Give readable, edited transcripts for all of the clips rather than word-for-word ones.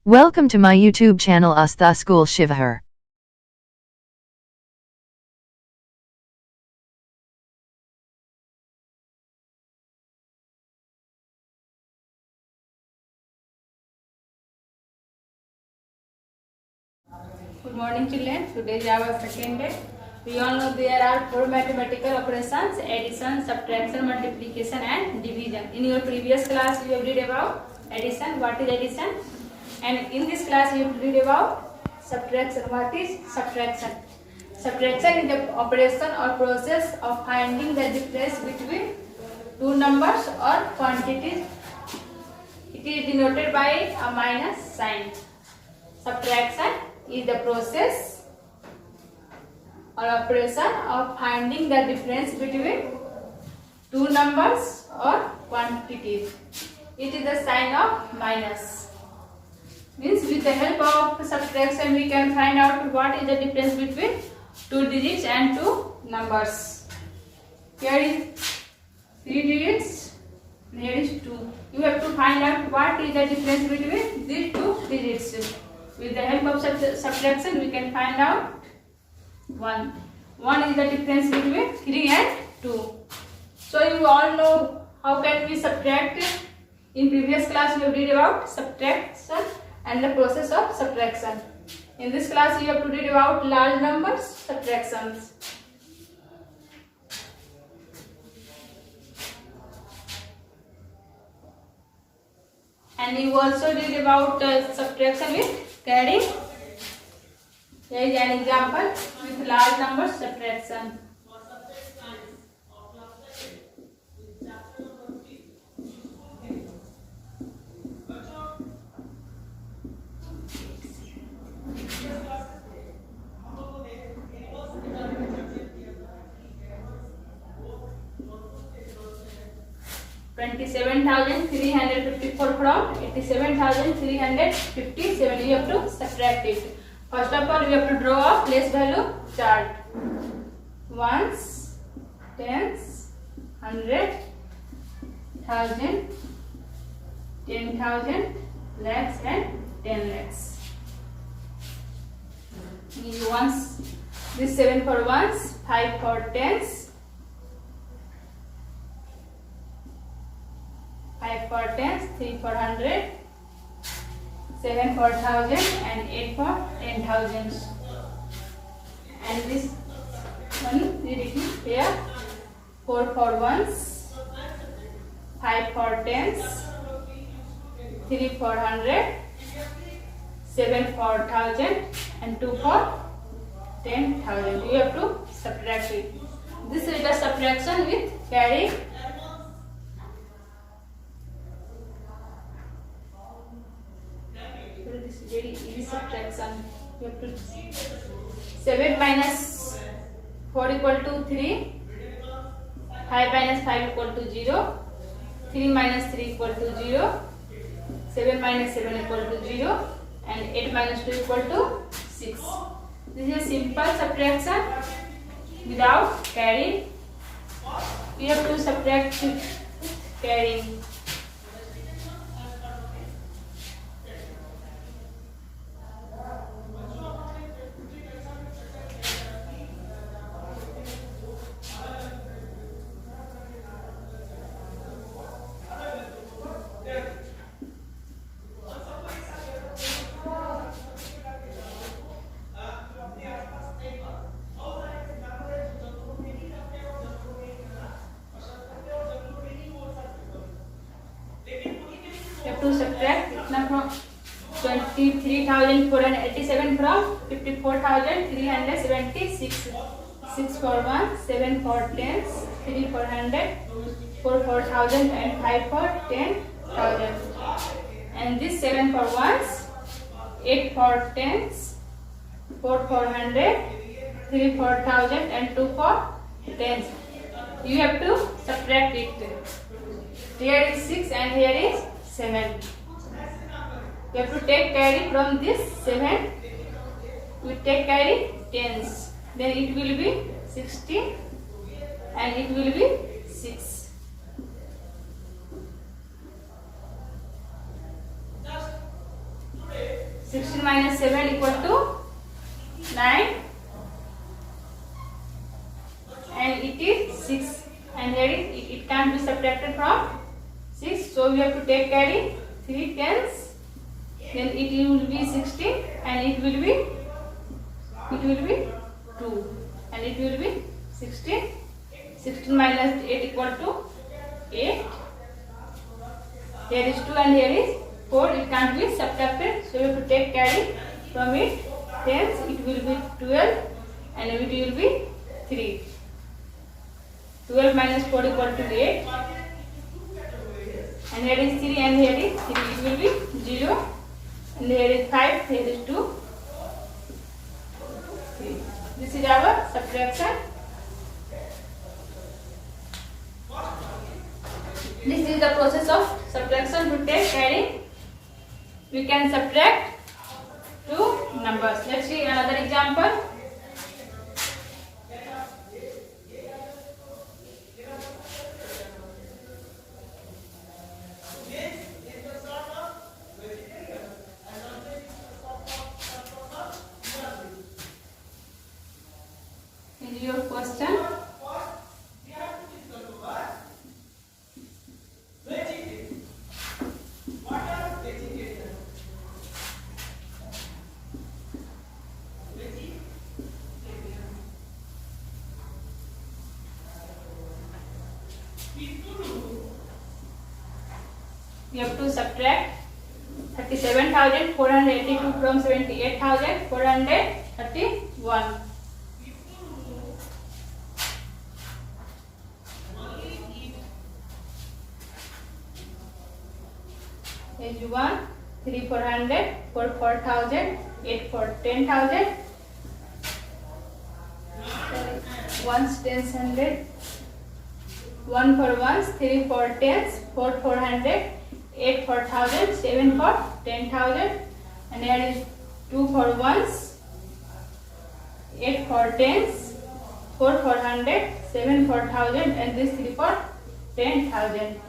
Welcome to my YouTube channel Astha School Shivahar. Good morning children. Today is our second day. We all know there are 4 mathematical operations: addition, subtraction, multiplication and division. In your previous class you have read about addition, what is addition, and in this class you have read about subtraction, what is subtraction. Subtraction is the operation or process of finding the difference between two numbers or quantities. It is denoted by a minus sign. Subtraction is the process or operation of finding the difference between two numbers or quantities. It is the sign of minus. Means with the help of subtraction we can find out what is the difference between two digits and two numbers. Here is 3 digits and here is 2. You have to find out what is the difference between these two digits. With the help of subtraction we can find out 1. 1 is the difference between 3 and 2. So you all know how can we subtract. In previous class we have read about subtraction and the process of subtraction. In this class you have to read about large numbers subtractions. And you also read about subtraction with carry. Here is an example with large numbers subtraction. $27,354 from 87,357. You have to subtract it. First of all, we have to draw a place value chart. Ones, tens, 100, 1000, 10,000, lakhs and 10 lakhs. These ones, this 7 for ones, 5 for tens, 5 for tens, 3 for 100, 7 for 1000 and 8 for 10,000. And this one we written here, 4 for ones, 5 for tens, 3 for 100, 7 for 1000 and 2 for 10,000. You have to subtract it. This is the subtraction with carry. This is very easy subtraction. You have to 7 minus 4 equal to 3, 5 minus 5 equal to 0, 3 minus 3 equal to 0, 7 minus 7 equal to 0 and 8 minus 2 equal to 6. This is a simple subtraction without carry. We have to subtract with carry. To subtract from 23,487 from 54,376. 6 for 1, 7 for tens, 3 for 100, 4 for 1000 and 5 for 10,000. And this 7 for ones, 8 for tens, 4 for 100, 3 for 1000 and 2 for tens. You have to subtract it. Here is 6 and here is 7. You have to take carry from this 7. We take carry tens. Then it will be 60 and it will be 6. 16 minus 7 equal to 9, and it is 6, and here it can't be subtracted from 6, so we have to take carry 3 tens, then it will be 16, and it will be 2, and it will be 16. 16 minus 8 equal to 8. Here is 2 and here is 4. It can't be subtracted, so you have to take carry from it. Hence it will be 12, and it will be 3. 12 minus 4 equal to 8. And here is 3 and here is 3. It will be 0. And here is 5, here is 2. 3. This is our subtraction. This is the process of subtraction. To take carry, we can subtract two numbers. Let's see another example. Is your question? We have to subtract 37,482 from 78,431. Page 1, 3 400, 4 4,000, 8 for 10,000, 1 tens 100, 1 for 1s, 3 for 10s, 4 400, 8 for 1,000, 7 for 10,000, and here is 2 for 1s, 8 for 10s, 4 for 100, 7 for 1,000, and this 3 for 10,000.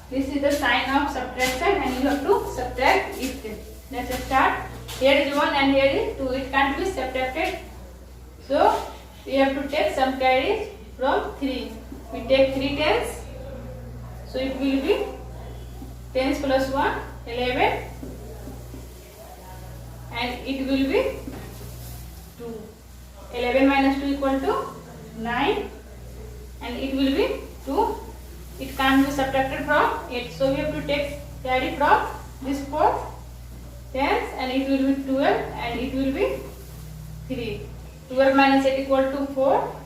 This is the sign of subtraction, and you have to subtract it. Let's start. Here is 1 and here is 2. It can't be subtracted, so we have to take some carries from 3. We take 3 tens, so it will be 10s plus 1, 11, and it will be 2. 11 minus 2 equal to 9, and it will be 2. It can't be subtracted from 8, so we have to take carry from this 4 tens, and it will be 12, and it will be 3. 12 minus 8 equal to 4,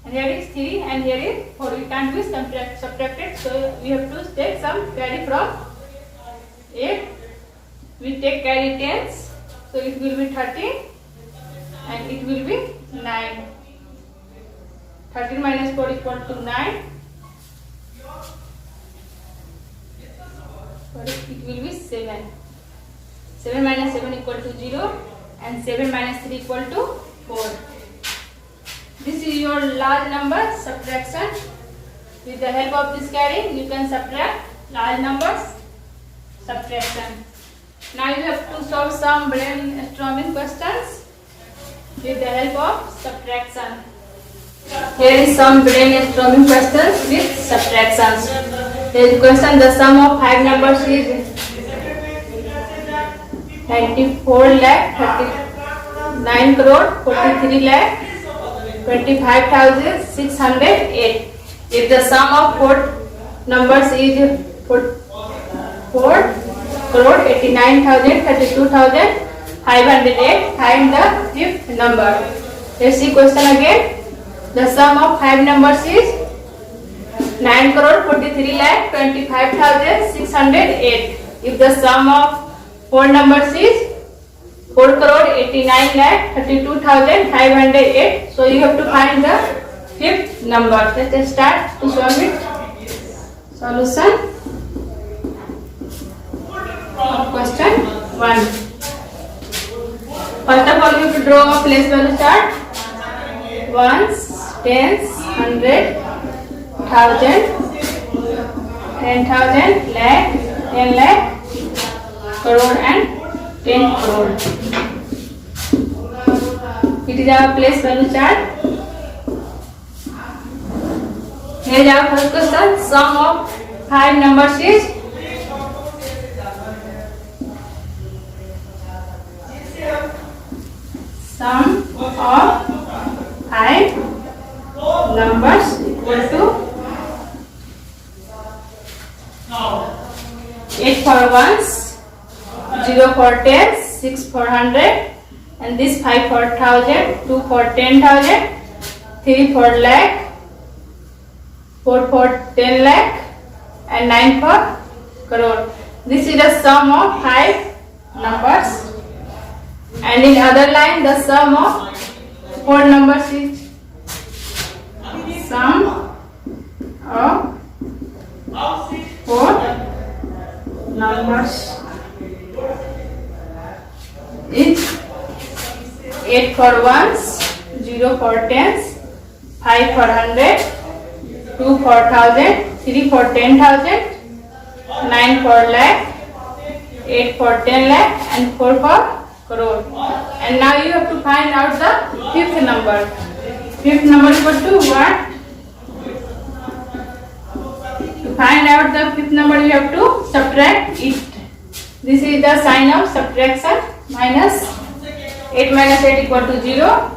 and here is 3 and here is 4. We can't be subtracted, so we have to take some carry from 8. We take carry tens, so it will be 13, and it will be 9. 13 minus 4 equal to 9. It will be 7. 7 minus 7 equal to 0, and 7 minus 3 equal to 4. This is your large number subtraction. With the help of this carry, you can subtract large numbers. Subtraction. Now you have to solve some brainstorming questions with the help of subtraction. Here is some brainstorming questions with subtractions. Here is question: the sum of 5 numbers is 94 lakh 39 crore 43 lakh 25,608. If the sum of 4 numbers is 4 crore 89,000 32,508, find the fifth number. Let's see question again. The sum of 5 numbers is 9 crore 43 lakh 25,608. If the sum of 4 numbers is 4 crore 89 lakh 32,508, so you have to find the fifth number. Let's start to solve it. Solution of question 1. First of all, you have to draw a place value chart. Ones, tens, 100, 1,000, 10,000, lakh, 10 lakh, crore 10 crore. It is our place value chart. Here is our first question. Sum of 5 numbers is sum of 5 numbers equal to 8 for ones, 0 for tens, 6 for 100, and this 5 for 1000, 2 for 10,000, 3 for lakh, 4 for 10 lakh, and 9 for crore. This is the sum of 5 numbers, and in other line the sum of 4 numbers is sum of 4 numbers is 8 for ones, 0 for tens, 5 for 100, 2 for 1000, 3 for 10,000, 9 for lakh, 8 for 10 lakh, and 4 for crore. And now you have to find out the fifth number. Fifth number equal to what? To find out the fifth number, you have to subtract it. This is the sign of subtraction. Minus 8 minus 8 equal to 0.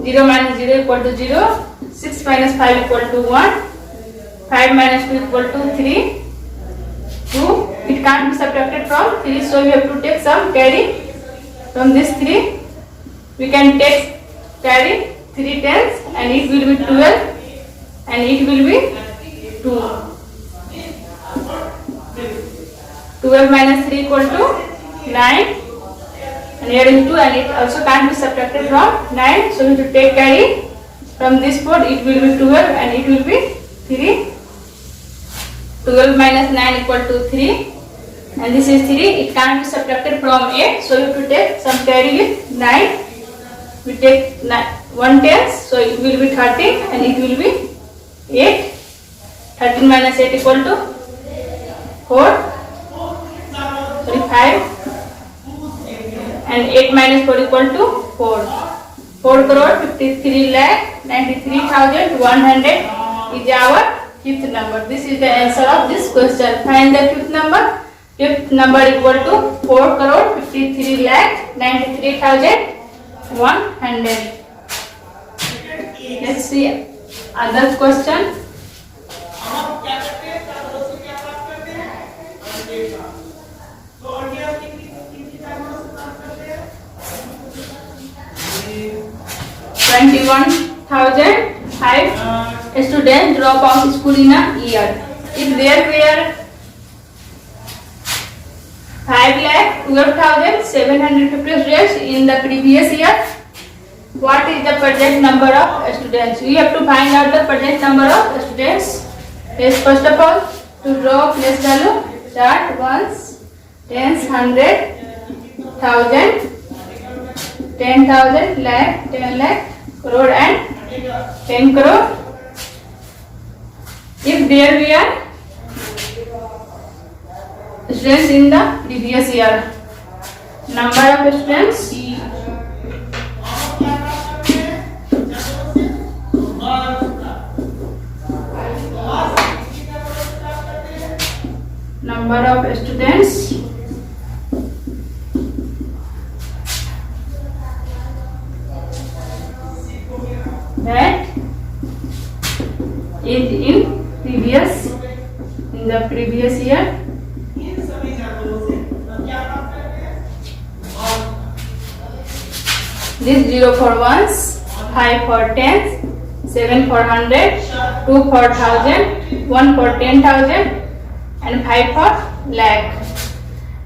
0 minus 0 equal to 0. 6 minus 5 equal to 1. 5 minus 2 equal to 3. 2. It can't be subtracted from 3, so we have to take some carry from this 3. We can take carry 3 tens, and it will be 12, and it will be 2. 12 minus 3 equal to 9, and here is 2, and it also can't be subtracted from 9, so we have to take carry from this 4. It will be 12, and it will be 3. 12 minus 9 equal to 3, and this is 3. It can't be subtracted from 8, so you have to take some carry with 9. We take 1 tens, so it will be 13, and it will be 8. 13 minus 8 equal to 4. 5, and 8 minus 4 equal to 4. 4 crore 53 lakh 93,100 is our fifth number. This is the answer of this question. Find the fifth number. Fifth number equal to 4 crore 53 lakh 93,100. Let's see other question. $21,005 students drop out school in a year. If there were 5,12,750 students in the previous year, what is the present number of students? We have to find out the present number of students. Yes, first of all, to draw place value, start ones, tens, 100, 1000, 10,000, lakh, 10 lakh, crore, and 10 crore. If there were students in the previous year, number of students that is in the previous year. This 0 for ones, 5 for tens, 7 for 100, 2 for 1000, 1 for 10,000, and 5 for lakh.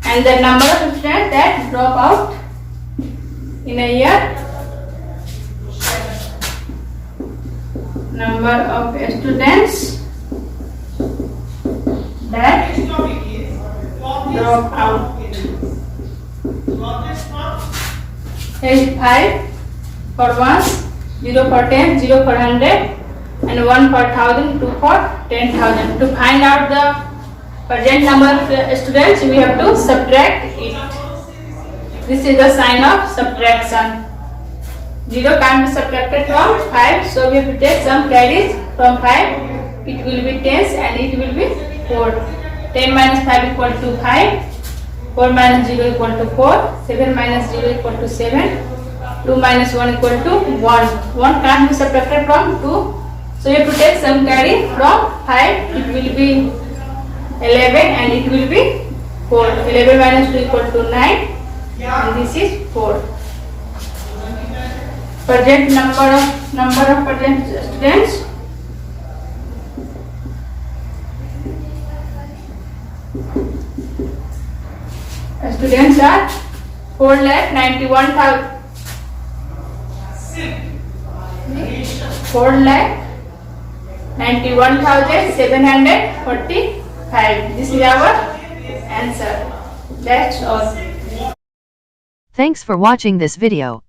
And the number of students that drop out in a year. Number of students that drop out. Here is 5 for ones, 0 for 10, 0 for 100, and 1 for 1000, 2 for 10,000. To find out the present number of students, we have to subtract it. This is the sign of subtraction. 0 can't be subtracted from 5, so we have to take some carries from 5. It will be 10s and it will be 4. 10 minus 5 equal to 5. 4 minus 0 equal to 4. 7 minus 0 equal to 7. 2 minus 1 equal to 1. 1 can't be subtracted from 2. So you have to take some carry from 5. It will be 11 and it will be 4. 11 minus 2 equal to 9 and this is 4. Present number of present students. Students are 4,91,000. 4,91,745. This is our answer. That's all. Thanks for watching this video.